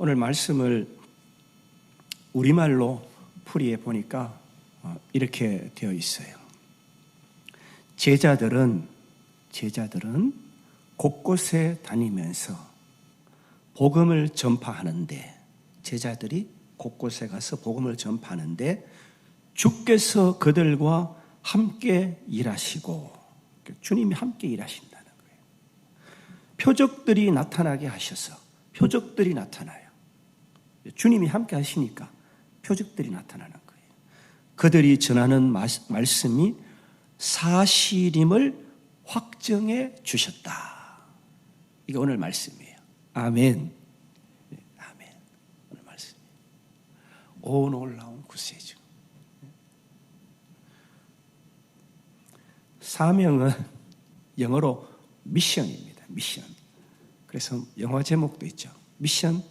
오늘 말씀을 우리말로 풀이해 보니까 이렇게 되어 있어요. 제자들은 곳곳에 다니면서 복음을 전파하는데, 제자들이 곳곳에 가서 복음을 전파하는데 주께서 그들과 함께 일하시고, 주님이 함께 일하신다는 거예요. 표적들이 나타나게 하셔서, 표적들이 나타나요. 주님이 함께 하시니까 표적들이 나타나는 거예요. 그들이 전하는 말씀이 사실임을 확정해 주셨다. 이게 오늘 말씀이에요. 아멘. 아멘. 오늘 말씀이에요. 오 놀라운 구세주. 사명은 영어로 미션입니다. 미션. 그래서 영화 제목도 있죠. 미션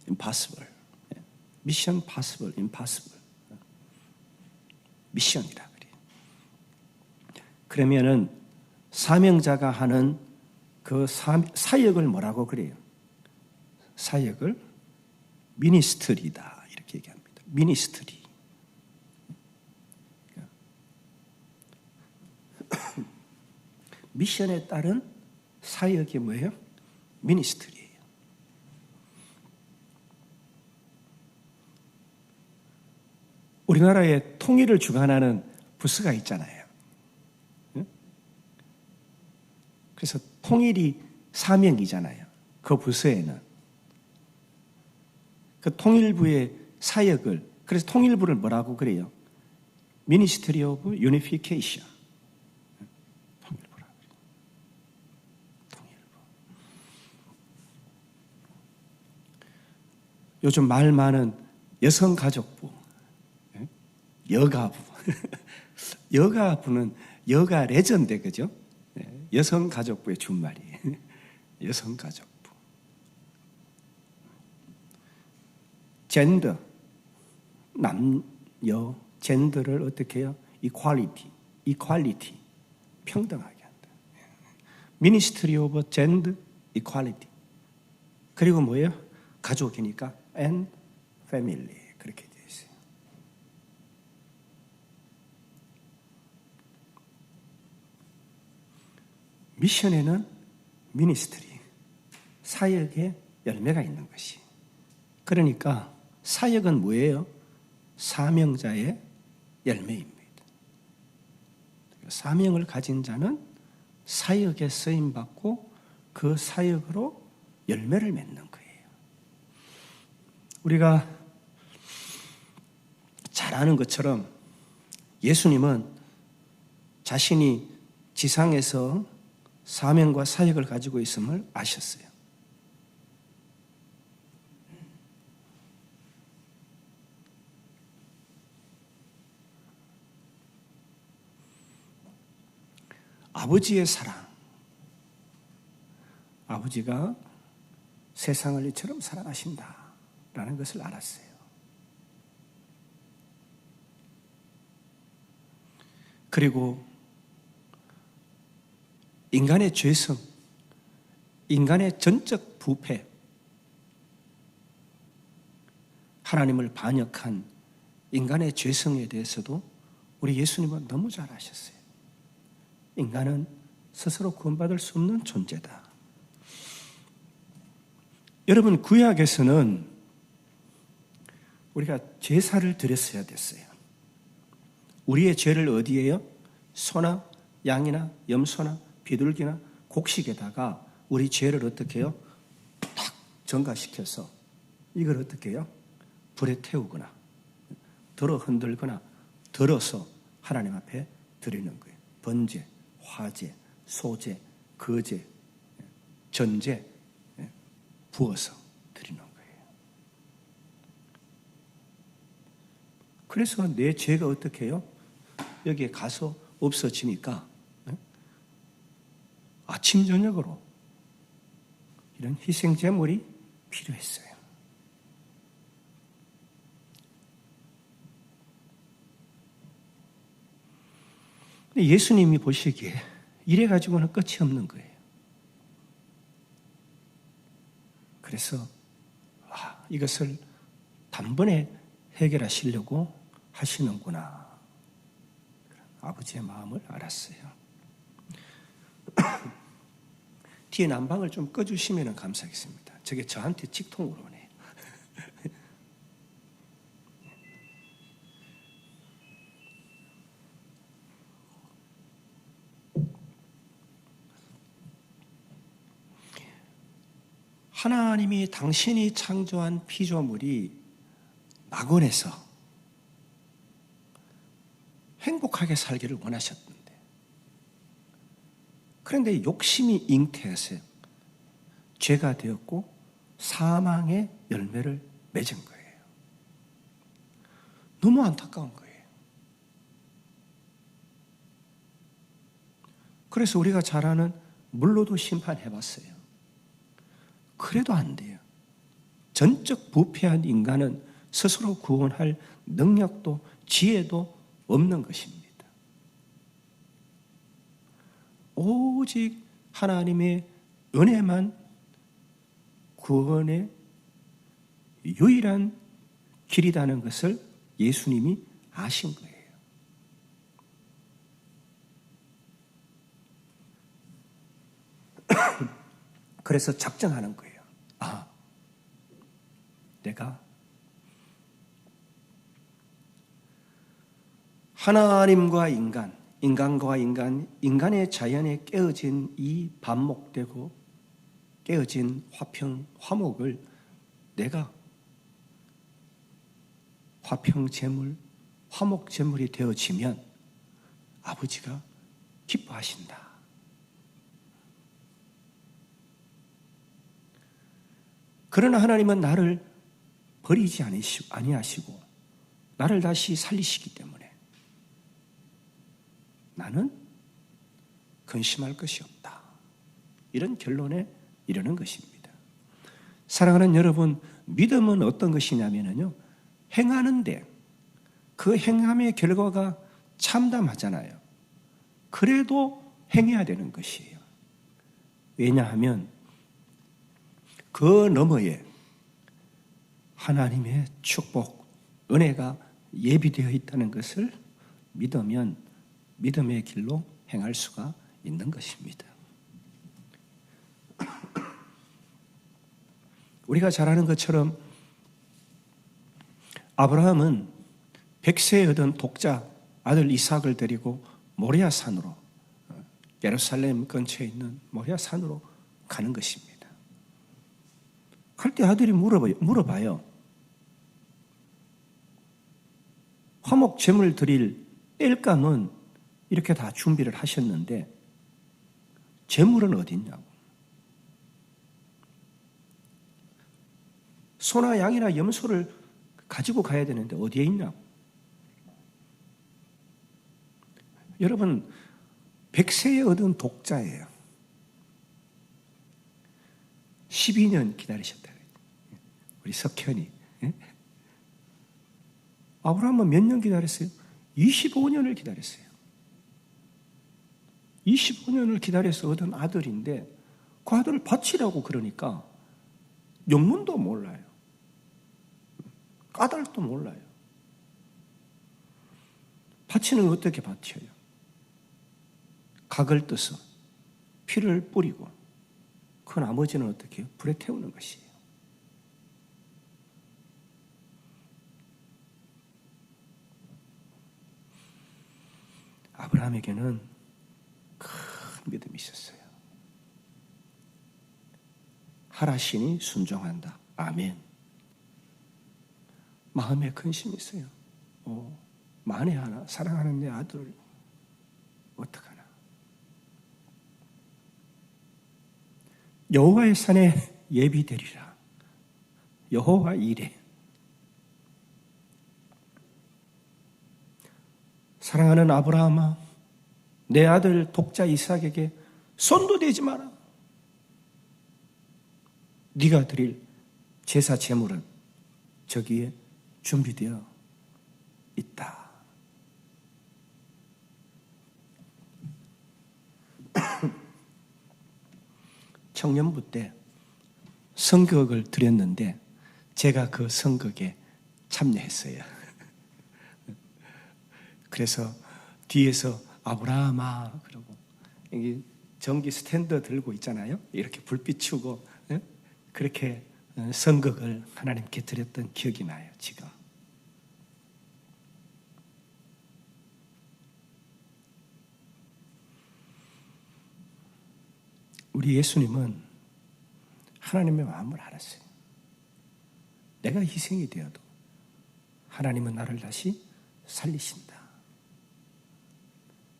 임파서블. 미션 파서블 임파서블. 미션이라 그래요. 그러면은 사명자가 하는 그 사역을 뭐라고 그래요? 사역을 미니스트리다 이렇게 얘기합니다. 미니스트리. 미션에 따른 사역이 뭐예요? 미니스트리예요. 우리나라의 통일을 주관하는 부서가 있잖아요. 그래서 통일이 사명이잖아요. 그 부서에는. 그 통일부의 사역을, 그래서 통일부를 뭐라고 그래요? Ministry of Unification. 통일부라고 그래요. 통일부. 요즘 말 많은 여성가족부, 여가부. 여가부는 여가 레전드, 그죠? 여성가족부의 준말이에요. 여성가족부. 젠더, 남녀, 젠더를 어떻게 해요? 이퀄리티, 평등하게 한다. Ministry of Gender Equality. 그리고 뭐예요? 가족이니까 and family. 그렇게 되어 있어요. 미션에는 미니스트리, 사역의 열매가 있는 것이. 그러니까 사역은 뭐예요? 사명자의 열매입니다. 사명을 가진 자는 사역에 쓰임받고 그 사역으로 열매를 맺는 거예요. 우리가 잘 아는 것처럼 예수님은 자신이 지상에서 사명과 사역을 가지고 있음을 아셨어요. 아버지의 사랑, 아버지가 세상을 이처럼 사랑하신다라는 것을 알았어요. 그리고 인간의 죄성, 인간의 전적 부패, 하나님을 반역한 인간의 죄성에 대해서도 우리 예수님은 너무 잘 아셨어요. 인간은 스스로 구원받을 수 없는 존재다. 여러분, 구약에서는 우리가 제사를 드렸어야 됐어요. 우리의 죄를 어디에요? 소나 양이나 염소나 비둘기나 곡식에다가 우리 죄를 어떻게 해요? 탁 전가시켜서 이걸 어떻게 해요? 불에 태우거나 덜어 흔들거나 덜어서 하나님 앞에 드리는 거예요. 번제, 화제, 소제, 거제, 전제 부어서 드리는 거예요. 그래서 내 죄가 어떻게 해요? 여기에 가서 없어지니까 아침 저녁으로 이런 희생 제물이 필요했어요. 근데 예수님이 보시기에 이래 가지고는 끝이 없는 거예요. 그래서 이것을 단번에 해결하시려고 하시는구나. 아버지의 마음을 알았어요. 뒤에 난방을 좀 꺼주시면 감사하겠습니다. 저게 저한테 직통으로 오네요. 하나님이 당신이 창조한 피조물이 낙원에서 행복하게 살기를 원하셨는데, 그런데 욕심이 잉태해서 죄가 되었고 사망의 열매를 맺은 거예요. 너무 안타까운 거예요. 그래서 우리가 잘 아는 물로도 심판해봤어요. 그래도 안 돼요. 전적 부패한 인간은 스스로 구원할 능력도 지혜도 없는 것입니다. 오직 하나님의 은혜만 구원의 유일한 길이라는 것을 예수님이 아신 거예요. 그래서 작정하는 거예요. 내가 하나님과 인간, 인간과 인간의 자연에 깨어진 이 반목되고 깨어진 화목을 내가 화평제물, 화목제물이 되어지면 아버지가 기뻐하신다. 그러나 하나님은 나를 버리지 아니하시고 나를 다시 살리시기 때문에 나는 근심할 것이 없다. 이런 결론에 이르는 것입니다. 사랑하는 여러분, 믿음은 어떤 것이냐면요, 행하는데 그 행함의 결과가 참담하잖아요. 그래도 행해야 되는 것이에요. 왜냐하면 그 너머에 하나님의 축복, 은혜가 예비되어 있다는 것을 믿으면 믿음의 길로 행할 수가 있는 것입니다. 우리가 잘 아는 것처럼 아브라함은 100세에 얻은 독자 아들 이삭을 데리고 모리아 산으로, 예루살렘 근처에 있는 모리아 산으로 가는 것입니다. 갈 때 아들이 물어봐요. 화목 제물 드릴 땔감은 이렇게 다 준비를 하셨는데 제물은 어디 있냐고. 소나 양이나 염소를 가지고 가야 되는데 어디에 있냐고. 여러분, 100세에 얻은 독자예요. 12년 기다리셨다. 우리 석현이. 아브라함은 몇 년 기다렸어요? 25년을 기다렸어요. 25년을 기다려서 얻은 아들인데 그 아들을 바치라고 그러니까 영문도 몰라요. 까닭도 몰라요. 바치는 어떻게 바쳐요? 각을 떠서 피를 뿌리고 그 나머지는 어떻게 해요? 불에 태우는 것이에요. 아브라함에게는 큰 믿음이 있었어요. 하라시니 순종한다. 아멘. 마음에 근심이 있어요. 만에 하나 사랑하는 내 아들을 어떡하나. 여호와의 산에 예비되리라. 여호와 이레. 사랑하는 아브라함아, 내 아들 독자 이삭에게 손도 대지 마라. 네가 드릴 제사 제물은 저기에 준비되어 있다. 청년부 때 성격을 드렸는데 제가 그 선극에 참여했어요. 그래서 뒤에서 아브라함아 그러고 여기 전기 스탠드 들고 있잖아요. 이렇게 불빛 켜고 그렇게 선극을 하나님께 드렸던 기억이 나요. 지금. 우리 예수님은 하나님의 마음을 알았어요. 내가 희생이 되어도 하나님은 나를 다시 살리신다.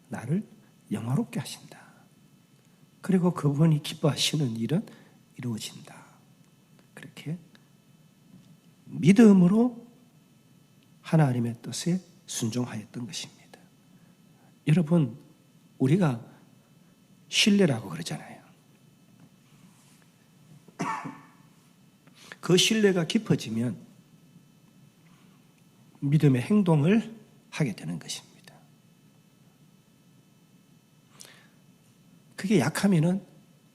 나를 영화롭게 하신다. 그리고 그분이 기뻐하시는 일은 이루어진다. 그렇게 믿음으로 하나님의 뜻에 순종하였던 것입니다. 여러분, 우리가 신뢰라고 그러잖아요. 그 신뢰가 깊어지면 믿음의 행동을 하게 되는 것입니다. 그게 약하면은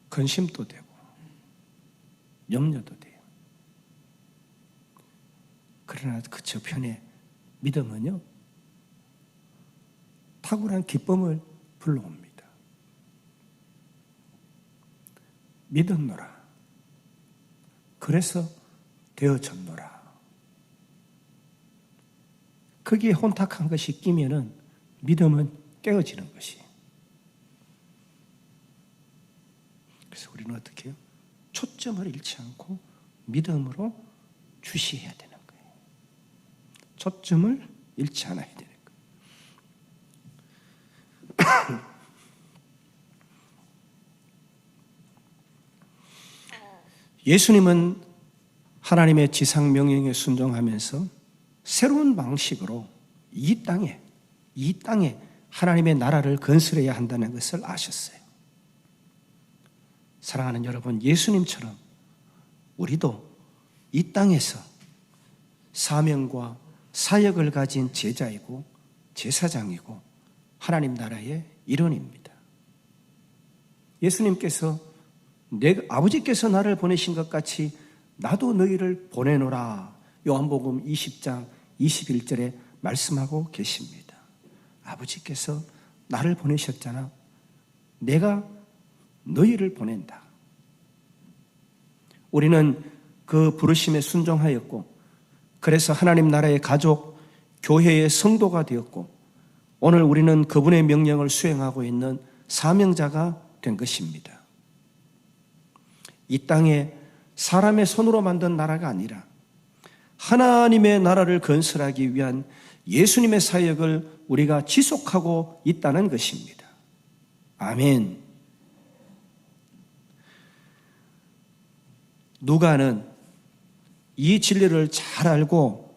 근심도 되고 염려도 돼요. 그러나 그 저편에 믿음은요, 탁월한 기쁨을 불러옵니다. 믿었노라. 그래서 되어졌노라. 거기에 혼탁한 것이 끼면은 믿음은 깨어지는 것이. 그래서 우리는 어떻게 해요? 초점을 잃지 않고 믿음으로 주시해야 되는 거예요. 초점을 잃지 않아야 되는 거예요. 예수님은 하나님의 지상 명령에 순종하면서 새로운 방식으로 이 땅에 하나님의 나라를 건설해야 한다는 것을 아셨어요. 사랑하는 여러분, 예수님처럼 우리도 이 땅에서 사명과 사역을 가진 제자이고 제사장이고 하나님 나라의 일원입니다. 예수님께서 아버지께서 나를 보내신 것 같이 나도 너희를 보내노라. 요한복음 20장 21절에 말씀하고 계십니다. 아버지께서 나를 보내셨잖아. 내가 너희를 보낸다. 우리는 그 부르심에 순종하였고, 그래서 하나님 나라의 가족, 교회의 성도가 되었고, 오늘 우리는 그분의 명령을 수행하고 있는 사명자가 된 것입니다. 이 땅에 사람의 손으로 만든 나라가 아니라 하나님의 나라를 건설하기 위한 예수님의 사역을 우리가 지속하고 있다는 것입니다. 아멘. 누가는 이 진리를 잘 알고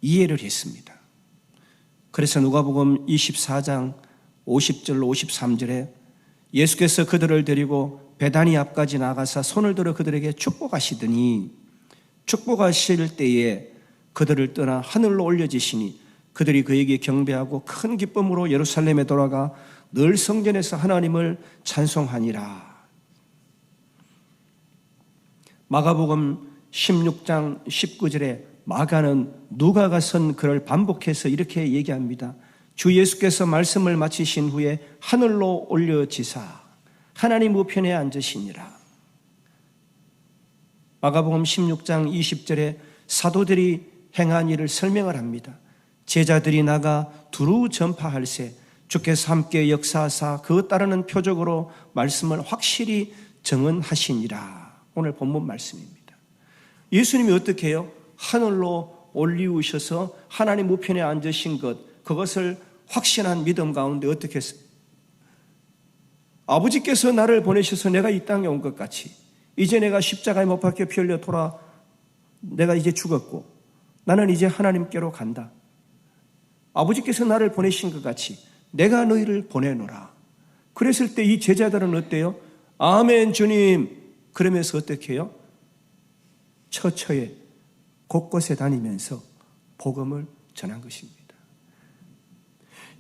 이해를 했습니다. 그래서 누가복음 24장 50절 53절에 예수께서 그들을 데리고 베다니 앞까지 나가서 손을 들어 그들에게 축복하시더니 축복하실 때에 그들을 떠나 하늘로 올려지시니 그들이 그에게 경배하고 큰 기쁨으로 예루살렘에 돌아가 늘 성전에서 하나님을 찬송하니라. 마가복음 16장 19절에 마가는 누가가 쓴 글을 반복해서 이렇게 얘기합니다. 주 예수께서 말씀을 마치신 후에 하늘로 올려지사 하나님 우편에 앉으시니라. 마가복음 16장 20절에 사도들이 행한 일을 설명을 합니다. 제자들이 나가 두루 전파할세 주께서 함께 역사하사 그 따르는 표적으로 말씀을 확실히 증언하시니라. 오늘 본문 말씀입니다. 예수님이 어떻게 해요? 하늘로 올리우셔서 하나님 우편에 앉으신 것, 그것을 확신한 믿음 가운데 어떻게 했어요? 아버지께서 나를 보내셔서 내가 이 땅에 온 것 같이 이제 내가 십자가에 못 박혀 피 흘려 돌아 내가 이제 죽었고 나는 이제 하나님께로 간다. 아버지께서 나를 보내신 것 같이 내가 너희를 보내노라. 그랬을 때 이 제자들은 어때요? 아멘 주님. 그러면서 어떻게 해요? 처처에 곳곳에 다니면서 복음을 전한 것입니다.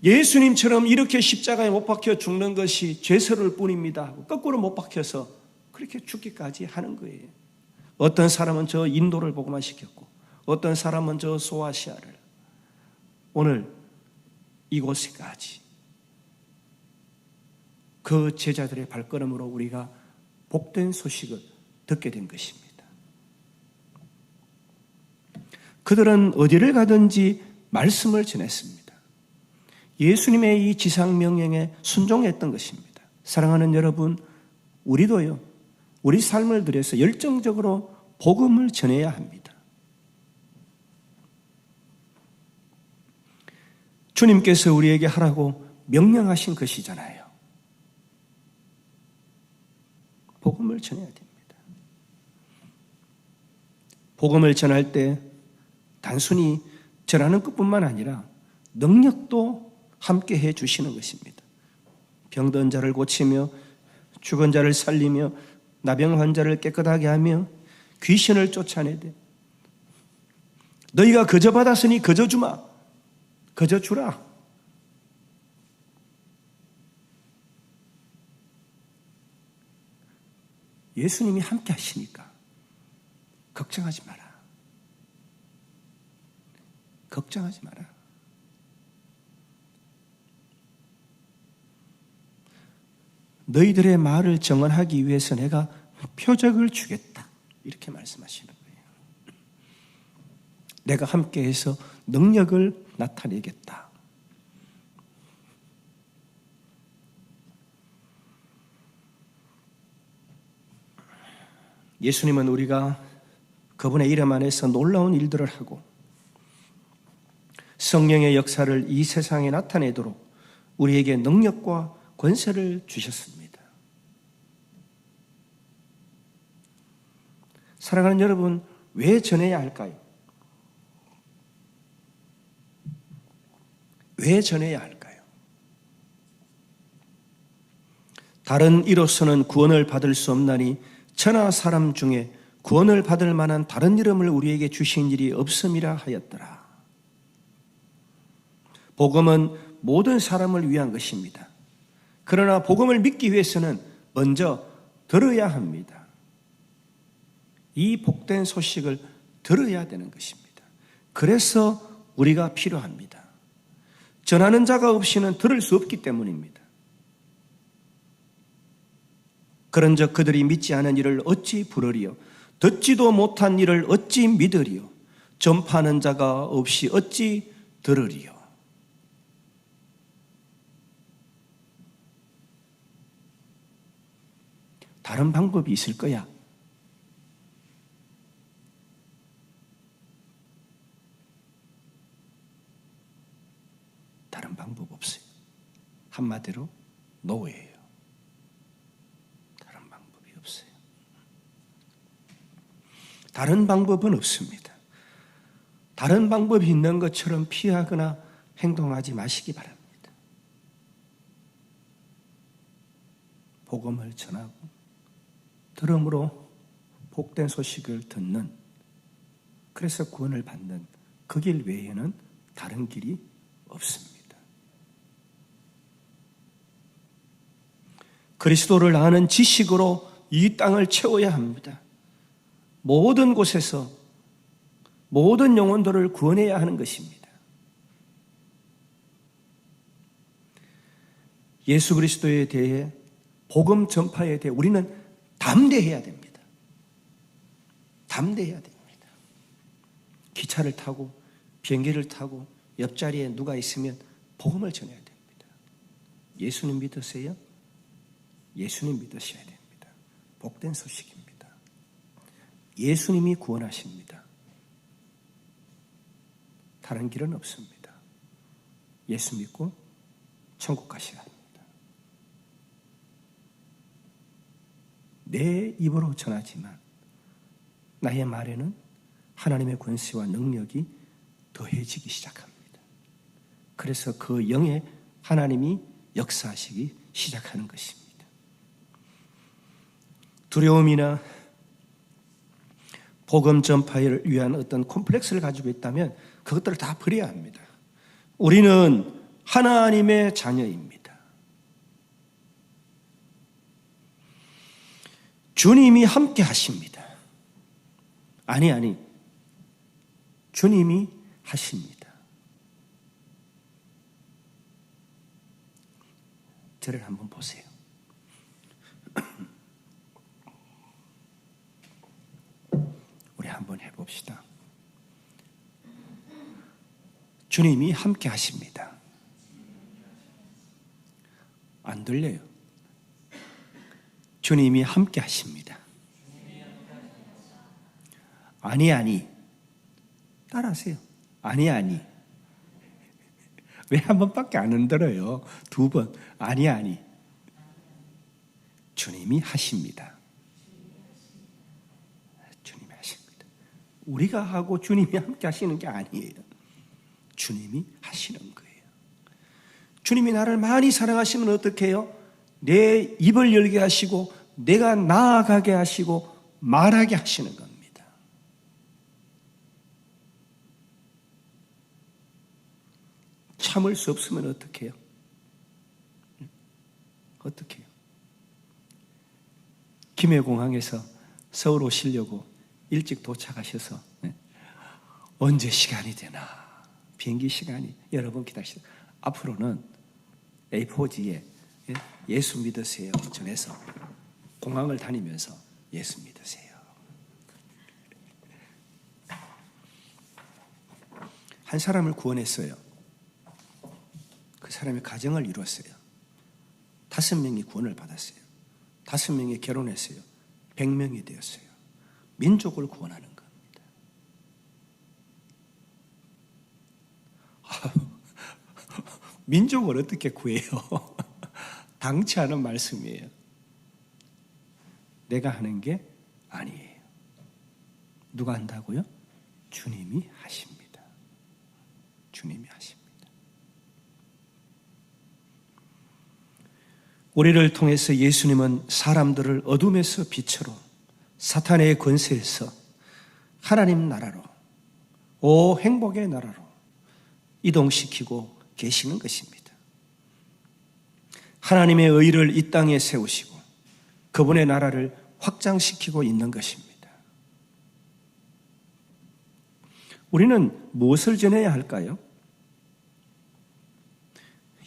예수님처럼 이렇게 십자가에 못 박혀 죽는 것이 죄스러울 뿐입니다. 거꾸로 못 박혀서 그렇게 죽기까지 하는 거예요. 어떤 사람은 저 인도를 복음화시켰고 어떤 사람은 저 소아시아를, 오늘 이곳까지 그 제자들의 발걸음으로 우리가 복된 소식을 듣게 된 것입니다. 그들은 어디를 가든지 말씀을 전했습니다. 예수님의 이 지상 명령에 순종했던 것입니다. 사랑하는 여러분, 우리도요, 우리 삶을 들여서 열정적으로 복음을 전해야 합니다. 주님께서 우리에게 하라고 명령하신 것이잖아요. 복음을 전해야 됩니다. 복음을 전할 때 단순히 전하는 것뿐만 아니라 능력도 함께 해 주시는 것입니다. 병든 자를 고치며 죽은 자를 살리며 나병 환자를 깨끗하게 하며 귀신을 쫓아내되 너희가 거저 받았으니 거저 주마, 거저 주라. 예수님이 함께 하시니까 걱정하지 마라. 걱정하지 마라. 너희들의 말을 정언하기 위해서 내가 표적을 주겠다. 이렇게 말씀하시는 거예요. 내가 함께해서 능력을 나타내겠다. 예수님은 우리가 그분의 이름 안에서 놀라운 일들을 하고 성령의 역사를 이 세상에 나타내도록 우리에게 능력과 권세를 주셨습니다. 사랑하는 여러분, 왜 전해야 할까요? 왜 전해야 할까요? 다른 이로서는 구원을 받을 수 없나니 천하 사람 중에 구원을 받을 만한 다른 이름을 우리에게 주신 일이 없음이라 하였더라. 복음은 모든 사람을 위한 것입니다. 그러나 복음을 믿기 위해서는 먼저 들어야 합니다. 이 복된 소식을 들어야 되는 것입니다. 그래서 우리가 필요합니다. 전하는 자가 없이는 들을 수 없기 때문입니다. 그런즉 그들이 믿지 않은 일을 어찌 부르리요? 듣지도 못한 일을 어찌 믿으리요? 전파하는 자가 없이 어찌 들으리요? 다른 방법이 있을 거야. 다른 방법 없어요. 한마디로 노예예요. 다른 방법이 없어요. 다른 방법은 없습니다. 다른 방법이 있는 것처럼 피하거나 행동하지 마시기 바랍니다. 복음을 전하고 들음으로 복된 소식을 듣는, 그래서 구원을 받는 그 길 외에는 다른 길이 없습니다. 그리스도를 아는 지식으로 이 땅을 채워야 합니다. 모든 곳에서 모든 영혼들을 구원해야 하는 것입니다. 예수 그리스도에 대해, 복음 전파에 대해 우리는 담대해야 됩니다. 담대해야 됩니다. 기차를 타고 비행기를 타고 옆자리에 누가 있으면 복음을 전해야 됩니다. 예수님 믿으세요? 예수님 믿으셔야 됩니다. 복된 소식입니다. 예수님이 구원하십니다. 다른 길은 없습니다. 예수 믿고 천국 가셔야 합니다. 내 입으로 전하지만 나의 말에는 하나님의 권세와 능력이 더해지기 시작합니다. 그래서 그 영에 하나님이 역사하시기 시작하는 것입니다. 두려움이나 복음 전파를 위한 어떤 콤플렉스를 가지고 있다면 그것들을 다 버려야 합니다. 우리는 하나님의 자녀입니다. 주님이 함께 하십니다. 아니, 주님이 하십니다. 저를 한번 보세요. 우리 한번 해봅시다. 주님이 함께 하십니다. 안 들려요. 주님이 함께 하십니다. 아니. 따라하세요. 아니. 왜 한 번밖에 안 흔들어요? 두 번. 아니. 주님이 하십니다. 주님이 하십니다. 우리가 하고 주님이 함께 하시는 게 아니에요. 주님이 하시는 거예요. 주님이 나를 많이 사랑하시면 어떻게 해요? 내 입을 열게 하시고 내가 나아가게 하시고 말하게 하시는 겁니다. 참을 수 없으면 어떻게 해요? 어떻게 해요? 김해공항에서 서울 오시려고 일찍 도착하셔서 언제 시간이 되나 비행기 시간이 여러분 기다리시다. 앞으로는 A4지에 예수 믿으세요 전해서 공항을 다니면서 예수 믿으세요. 한 사람을 구원했어요. 그 사람이 가정을 이루었어요. 5명이 구원을 받았어요. 5명이 결혼했어요. 100명이 되었어요. 민족을 구원하는 겁니다. 민족을 어떻게 구해요? 당치 않은 말씀이에요. 내가 하는 게 아니에요. 누가 한다고요? 주님이 하십니다. 주님이 하십니다. 우리를 통해서 예수님은 사람들을 어둠에서 빛으로 사탄의 권세에서 하나님 나라로 행복의 나라로 이동시키고 계시는 것입니다. 하나님의 의를 이 땅에 세우시고 그분의 나라를 확장시키고 있는 것입니다. 우리는 무엇을 전해야 할까요?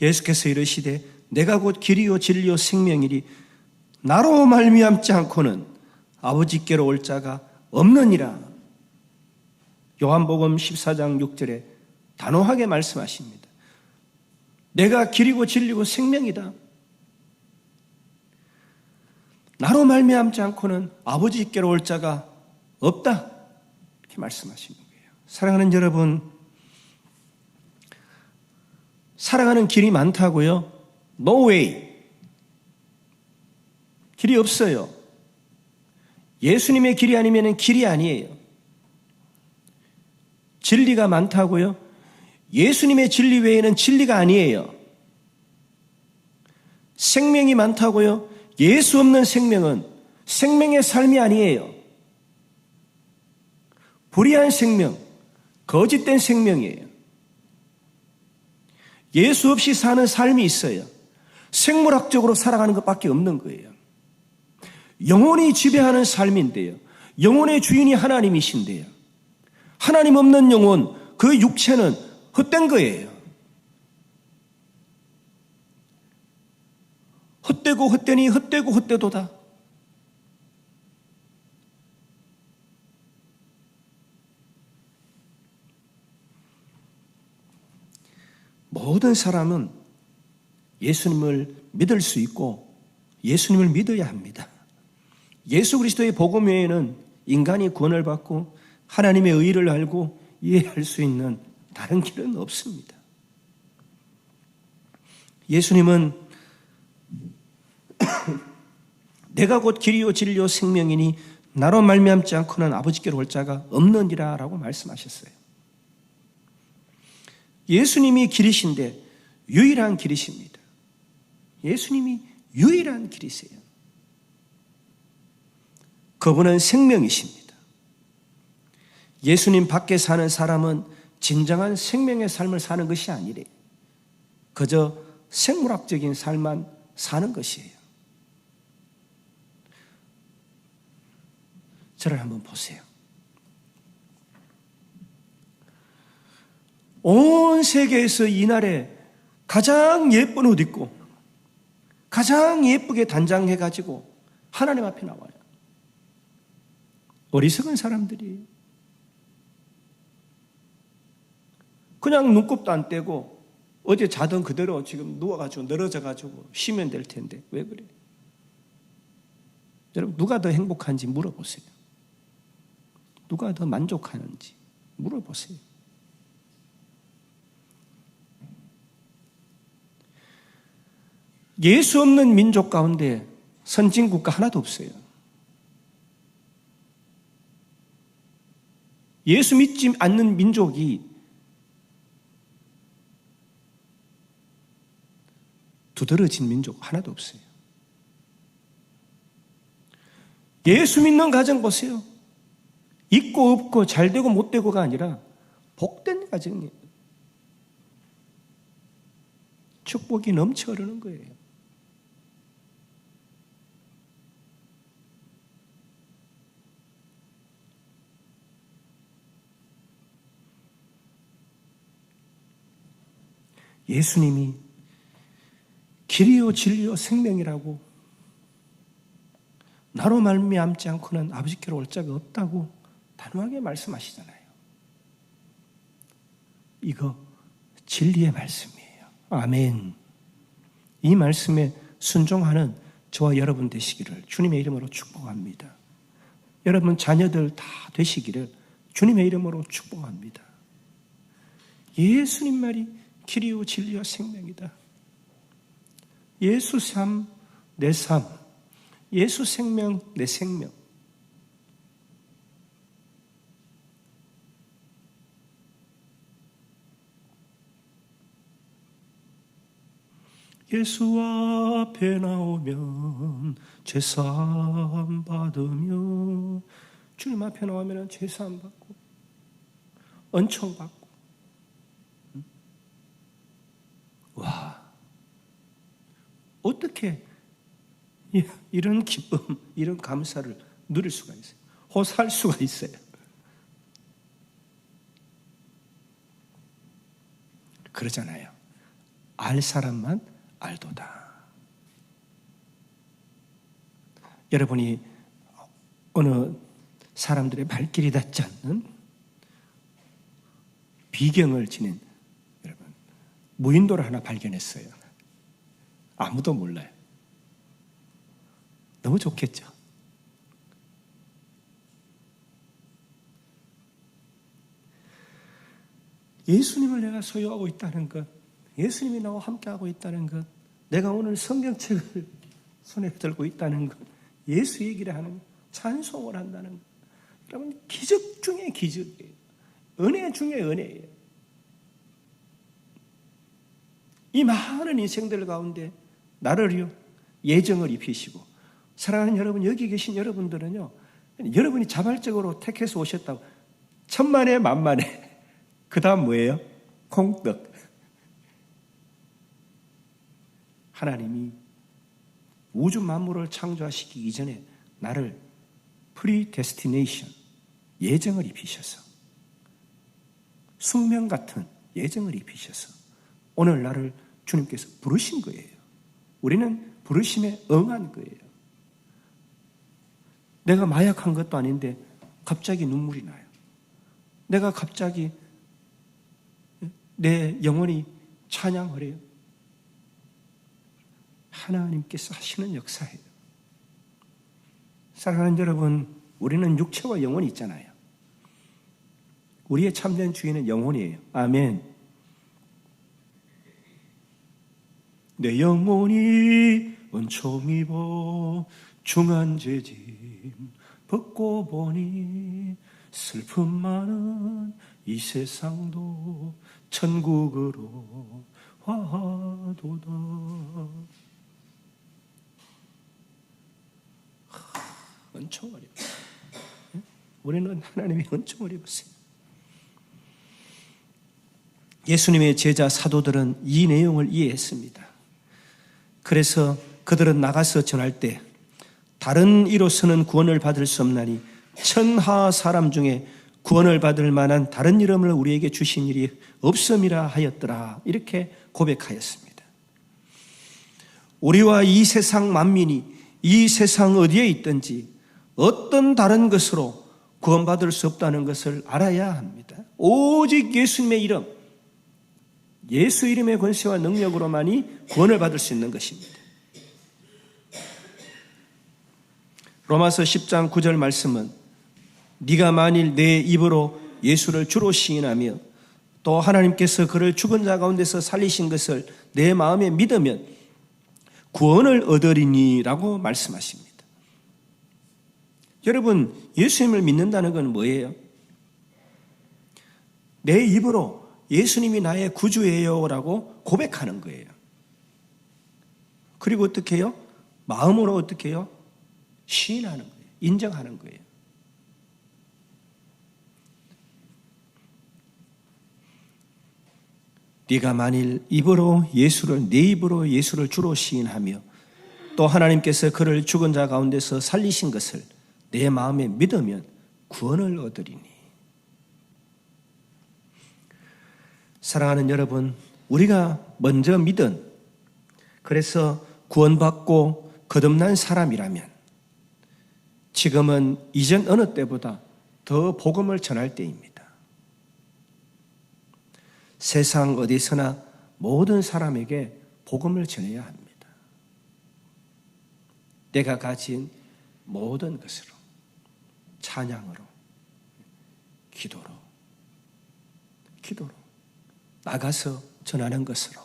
예수께서 이르시되 내가 곧 길이요 진리요 생명이니 나로 말미암지 않고는 아버지께로 올 자가 없느니라. 요한복음 14장 6절에 단호하게 말씀하십니다. 내가 길이고 진리고 생명이다. 나로 말미암지 않고는 아버지께로 올 자가 없다. 이렇게 말씀하시는 거예요. 사랑하는 여러분, 살아가는 길이 많다고요? No way. 길이 없어요. 예수님의 길이 아니면 길이 아니에요. 진리가 많다고요? 예수님의 진리 외에는 진리가 아니에요. 생명이 많다고요? 예수 없는 생명은 생명의 삶이 아니에요. 불의한 생명, 거짓된 생명이에요. 예수 없이 사는 삶이 있어요. 생물학적으로 살아가는 것밖에 없는 거예요. 영혼이 지배하는 삶인데요. 영혼의 주인이 하나님이신데요. 하나님 없는 영혼, 그 육체는 헛된 거예요. 헛되고 헛되니 헛되고 헛되도다. 모든 사람은 예수님을 믿을 수 있고 예수님을 믿어야 합니다. 예수 그리스도의 복음 외에는 인간이 구원을 받고 하나님의 의를 알고 이해할 수 있는 다른 길은 없습니다. 예수님은 내가 곧 길이요 진리요 생명이니 나로 말미암지 않고는 아버지께로 올 자가 없느니라 라고 말씀하셨어요. 예수님이 길이신데 유일한 길이십니다. 예수님이 유일한 길이세요. 그분은 생명이십니다. 예수님 밖에 사는 사람은 진정한 생명의 삶을 사는 것이 아니래. 그저 생물학적인 삶만 사는 것이에요. 저를 한번 보세요. 온 세계에서 이날에 가장 예쁜 옷 입고 가장 예쁘게 단장해가지고 하나님 앞에 나와요. 어리석은 사람들이 그냥 눈곱도 안 떼고 어제 자던 그대로 지금 누워가지고 늘어져가지고 쉬면 될 텐데 왜 그래? 여러분, 누가 더 행복한지 물어보세요. 누가 더 만족하는지 물어보세요. 예수 없는 민족 가운데 선진국가 하나도 없어요. 예수 믿지 않는 민족이 두드러진 민족 하나도 없어요. 예수 믿는 가정 보세요. 있고 없고 잘되고 못되고가 아니라 복된 가정이에요. 축복이 넘쳐 흐르는 거예요. 예수님이 길이요 진리요 생명이라고 나로 말미암지 않고는 아버지께로 올 자가 없다고 단호하게 말씀하시잖아요. 이거 진리의 말씀이에요. 아멘. 이 말씀에 순종하는 저와 여러분 되시기를 주님의 이름으로 축복합니다. 여러분 자녀들 다 되시기를 주님의 이름으로 축복합니다. 예수님 말이 길이요 진리요 생명이다. 예수 삶, 내 삶. 예수 생명, 내 생명. 예수 앞에 나오면 죄사함 받으며 주님 앞에 나오면 죄사함 받고 은총 받고 와, 어떻게 이런 기쁨, 이런 감사를 누릴 수가 있어요? 호소할 수가 있어요. 그러잖아요. 알 사람만 알도다. 여러분이 어느 사람들의 발길이 닿지 않는 비경을 지닌 여러분 무인도를 하나 발견했어요. 아무도 몰라요. 너무 좋겠죠. 예수님을 내가 소유하고 있다는 것, 예수님이 나와 함께하고 있다는 것, 내가 오늘 성경책을 손에 들고 있다는 것, 예수 얘기를 하는 것, 찬송을 한다는 것, 여러분 기적 중에 기적이에요. 은혜 중에 은혜예요. 이 많은 인생들 가운데 나를요 예정을 입히시고 사랑하는 여러분, 여기 계신 여러분들은요, 여러분이 자발적으로 택해서 오셨다고 천만에 만만에 그 다음 뭐예요? 콩떡. 하나님이 우주 만물을 창조하시기 이전에 나를 프리데스티네이션, 예정을 입히셔서 숙명 같은 예정을 입히셔서 오늘 나를 주님께서 부르신 거예요. 우리는 부르심에 응한 거예요. 내가 마약한 것도 아닌데 갑자기 눈물이 나요. 내가 갑자기 내 영혼이 찬양을 해요. 하나님께서 하시는 역사예요. 사랑하는 여러분, 우리는 육체와 영혼이 있잖아요. 우리의 참된 주인은 영혼이에요. 아멘. 내 영혼이 은총 입어 중한 죄짐 벗고 보니 슬픔 많은 이 세상도 천국으로 화도다. 은총을 입었어요. 우리는 하나님의 은총을 입었어요. 예수님의 제자 사도들은 이 내용을 이해했습니다. 그래서 그들은 나가서 전할 때 다른 이로서는 구원을 받을 수 없나니 천하 사람 중에 구원을 받을 만한 다른 이름을 우리에게 주신 일이 없음이라 하였더라. 이렇게 고백하였습니다. 우리와 이 세상 만민이 이 세상 어디에 있든지 어떤 다른 것으로 구원받을 수 없다는 것을 알아야 합니다. 오직 예수님의 이름, 예수 이름의 권세와 능력으로만이 구원을 받을 수 있는 것입니다. 로마서 10장 9절 말씀은 네가 만일 내 입으로 예수를 주로 시인하며 또 하나님께서 그를 죽은 자 가운데서 살리신 것을 내 마음에 믿으면 구원을 얻으리니라고 말씀하십니다. 여러분, 예수님을 믿는다는 건 뭐예요? 내 입으로 예수님이 나의 구주예요 라고 고백하는 거예요. 그리고 어떻게 해요? 마음으로 어떻게 해요? 시인하는 거예요. 인정하는 거예요. 네가 만일 입으로 예수를, 내 입으로 예수를 주로 시인하며 또 하나님께서 그를 죽은 자 가운데서 살리신 것을 내 마음에 믿으면 구원을 얻으리니. 사랑하는 여러분, 우리가 먼저 믿은, 그래서 구원받고 거듭난 사람이라면 지금은 이전 어느 때보다 더 복음을 전할 때입니다. 세상 어디서나 모든 사람에게 복음을 전해야 합니다. 내가 가진 모든 것으로, 찬양으로, 기도로 나가서 전하는 것으로,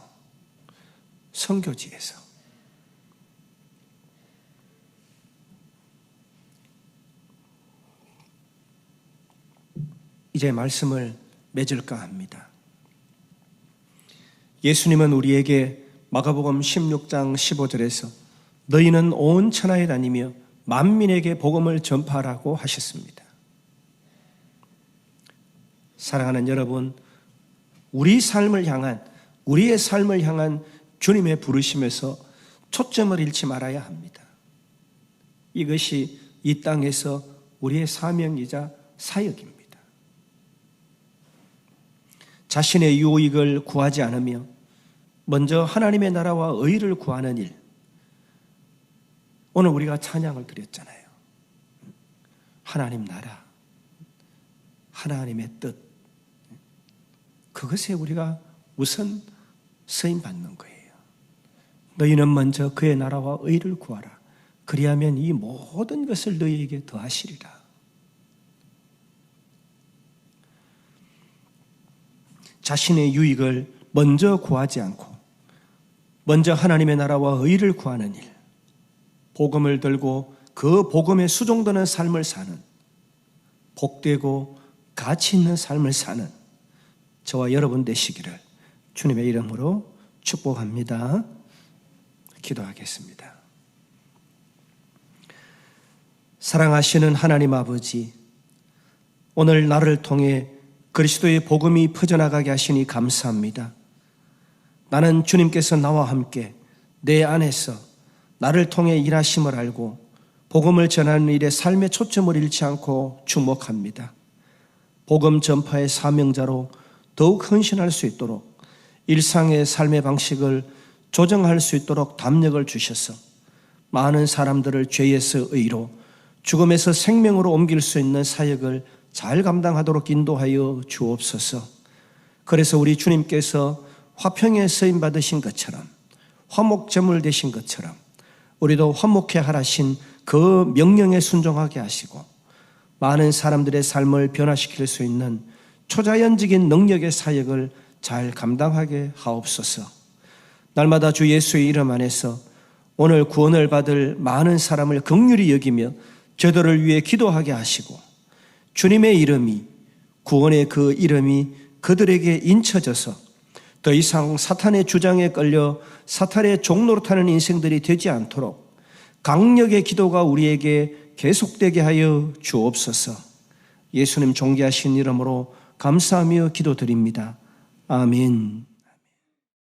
선교지에서 이제 말씀을 맺을까 합니다. 예수님은 우리에게 마가복음 16장 15절에서 너희는 온 천하에 다니며 만민에게 복음을 전파하라고 하셨습니다. 사랑하는 여러분, 우리의 삶을 향한 주님의 부르심에서 초점을 잃지 말아야 합니다. 이것이 이 땅에서 우리의 사명이자 사역입니다. 자신의 유익을 구하지 않으며 먼저 하나님의 나라와 의를 구하는 일. 오늘 우리가 찬양을 드렸잖아요. 하나님 나라, 하나님의 뜻, 그것에 우리가 우선 쓰임받는 거예요. 너희는 먼저 그의 나라와 의를 구하라. 그리하면 이 모든 것을 너희에게 더하시리라. 자신의 유익을 먼저 구하지 않고 먼저 하나님의 나라와 의를 구하는 일, 복음을 들고 그 복음에 수종되는 삶을 사는, 복되고 가치 있는 삶을 사는 저와 여러분 되시기를 주님의 이름으로 축복합니다. 기도하겠습니다. 사랑하시는 하나님 아버지, 오늘 나를 통해 그리스도의 복음이 퍼져나가게 하시니 감사합니다. 나는 주님께서 나와 함께 내 안에서 나를 통해 일하심을 알고 복음을 전하는 일에 삶의 초점을 잃지 않고 주목합니다. 복음 전파의 사명자로 더욱 헌신할 수 있도록 일상의 삶의 방식을 조정할 수 있도록 담력을 주셔서 많은 사람들을 죄에서 의로, 죽음에서 생명으로 옮길 수 있는 사역을 잘 감당하도록 인도하여 주옵소서. 그래서 우리 주님께서 화평에 쓰임 받으신 것처럼, 화목제물 되신 것처럼 우리도 화목해 하라신 그 명령에 순종하게 하시고 많은 사람들의 삶을 변화시킬 수 있는 초자연적인 능력의 사역을 잘 감당하게 하옵소서. 날마다 주 예수의 이름 안에서 오늘 구원을 받을 많은 사람을 긍휼히 여기며 저들을 위해 기도하게 하시고 주님의 이름이, 구원의 그 이름이 그들에게 인쳐져서 더 이상 사탄의 주장에 끌려 사탄의 종로로 타는 인생들이 되지 않도록 강력의 기도가 우리에게 계속되게 하여 주옵소서. 예수님 존귀하신 이름으로 감사하며 기도드립니다. 아멘.